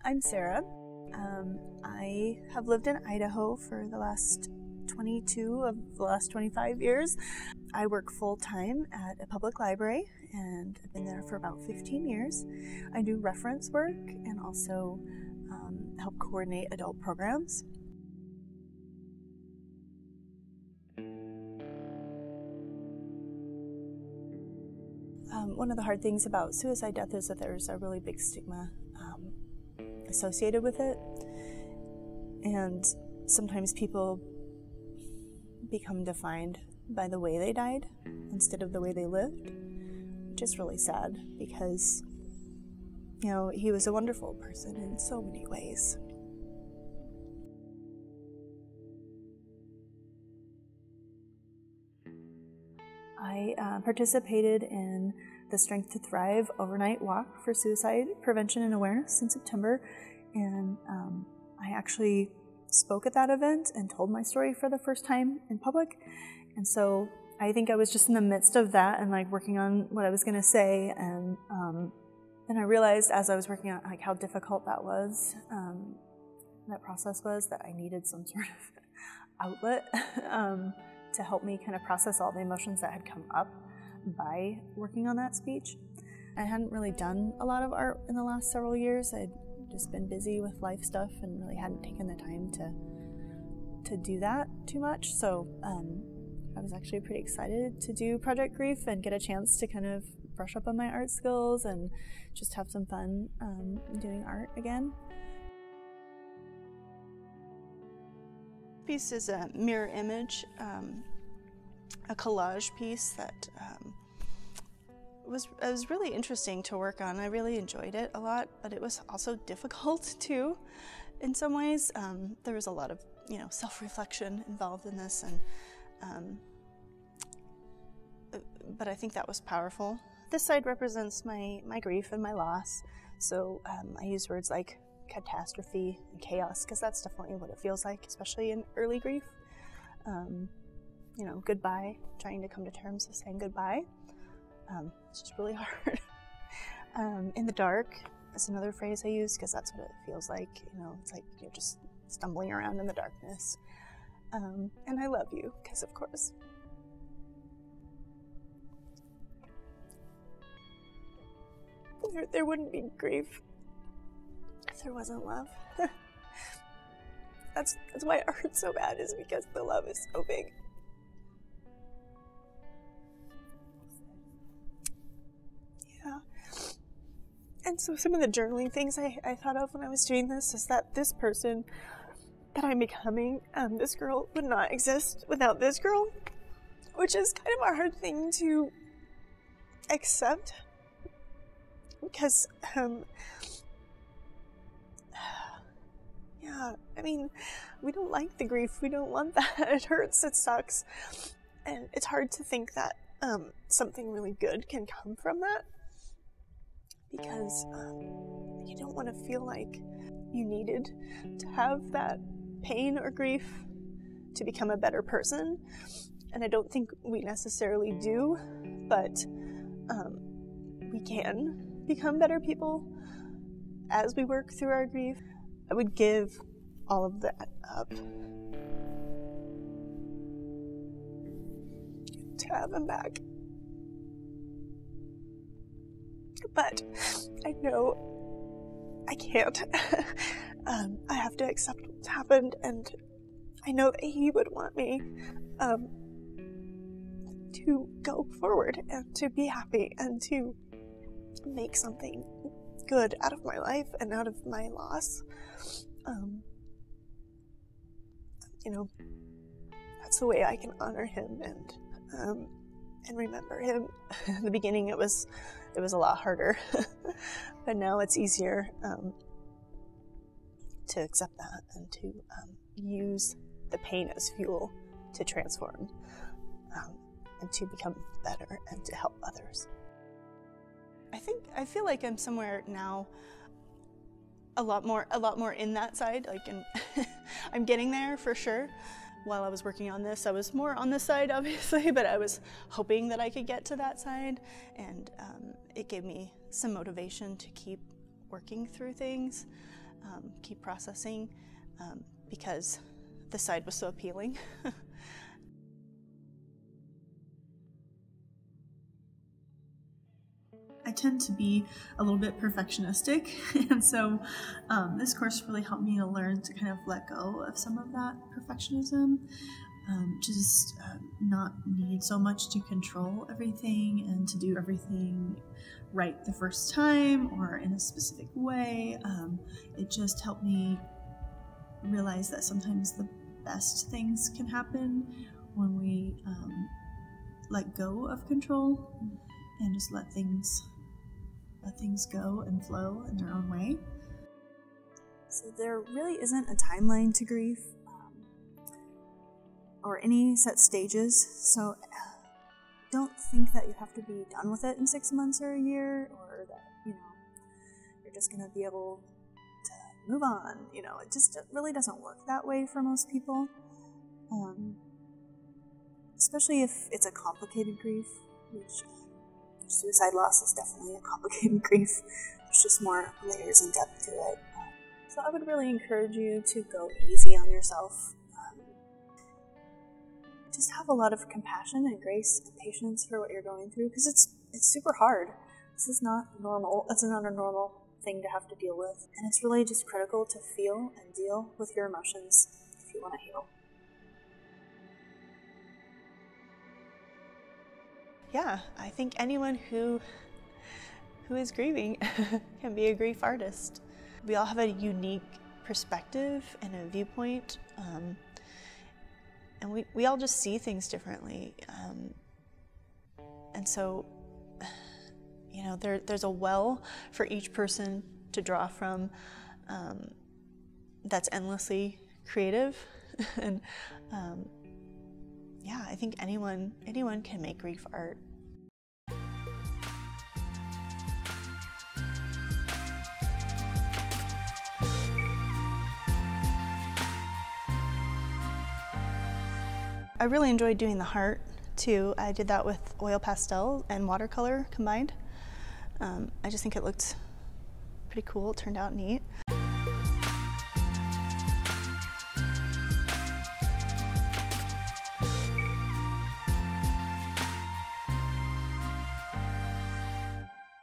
I'm Sara. I have lived in Idaho for the last 22 of the last 25 years. I work full-time at a public library and I've been there for about 15 years. I do reference work and also help coordinate adult programs. One of the hard things about suicide death is that there's a really big stigma associated with it, and sometimes people become defined by the way they died instead of the way they lived, which is really sad because, you know, he was a wonderful person in so many ways. I participated in the Strength to Thrive overnight walk for suicide prevention and awareness in September, and I actually spoke at that event and told my story for the first time in public. And so I think I was just in the midst of that and like working on what I was going to say, and then I realized as I was working on like how difficult that was, that process was, that I needed some sort of outlet to help me kind of process all the emotions that had come up by working on that speech. I hadn't really done a lot of art in the last several years. I'd just been busy with life stuff and really hadn't taken the time to do that too much. So I was actually pretty excited to do Project Grief and get a chance to kind of brush up on my art skills and just have some fun doing art again. This piece is a mirror image, a collage piece that was really interesting to work on. I really enjoyed it a lot, but it was also difficult too in some ways. There was a lot of, you know, self-reflection involved in this, and but I think that was powerful. This side represents my grief and my loss, so I use words like catastrophe and chaos because that's definitely what it feels like, especially in early grief. You know, goodbye, trying to come to terms with saying goodbye. It's just really hard. In the dark is another phrase I use because that's what it feels like. You know, it's like you're just stumbling around in the darkness. And I love you because, of course. There wouldn't be grief if there wasn't love. That's why it hurts so bad, is because the love is so big. Yeah. And so some of the journaling things I thought of when I was doing this is that this person that I'm becoming, this girl, would not exist without this girl, which is kind of a hard thing to accept because, yeah, I mean, we don't like the grief. We don't want that. It hurts. It sucks. And it's hard to think that something really good can come from that because you don't want to feel like you needed to have that pain or grief to become a better person. And I don't think we necessarily do, but we can become better people as we work through our grief. I would give all of that up to have him back. But I know I can't. I have to accept what's happened, and I know that he would want me to go forward and to be happy and to make something good out of my life and out of my loss. You know, that's the way I can honor him and remember him. In the beginning it was a lot harder, but now it's easier to accept that and to use the pain as fuel to transform and to become better and to help others. I feel like I'm somewhere now a lot more in that side, like I'm getting there for sure. While I was working on this, I was more on this side obviously, but I was hoping that I could get to that side, and it gave me some motivation to keep working through things. keep processing because the side was so appealing. I tend to be a little bit perfectionistic, and so this course really helped me to learn to kind of let go of some of that perfectionism, just not need so much to control everything and to do everything right the first time or in a specific way. It just helped me realize that sometimes the best things can happen when we let go of control and just let things go and flow in their own way. So there really isn't a timeline to grief or any set stages. So don't think that you have to be done with it in 6 months or a year, or that, you're just going to be able to move on. It really doesn't work that way for most people. Especially if it's a complicated grief, which suicide loss is definitely a complicated grief. There's just more layers and depth to it. So I would really encourage you to go easy on yourself. Just have a lot of compassion and grace and patience for what you're going through, because it's super hard. This is not normal. It's not a normal thing to have to deal with. And it's really just critical to feel and deal with your emotions if you want to heal. Yeah, I think anyone who is grieving can be a grief artist. We all have a unique perspective and a viewpoint, and we all just see things differently. And so, there's a well for each person to draw from that's endlessly creative. And yeah, I think anyone can make grief art. I really enjoyed doing the heart too. I did that with oil pastel and watercolor combined. I just think it looked pretty cool. It turned out neat.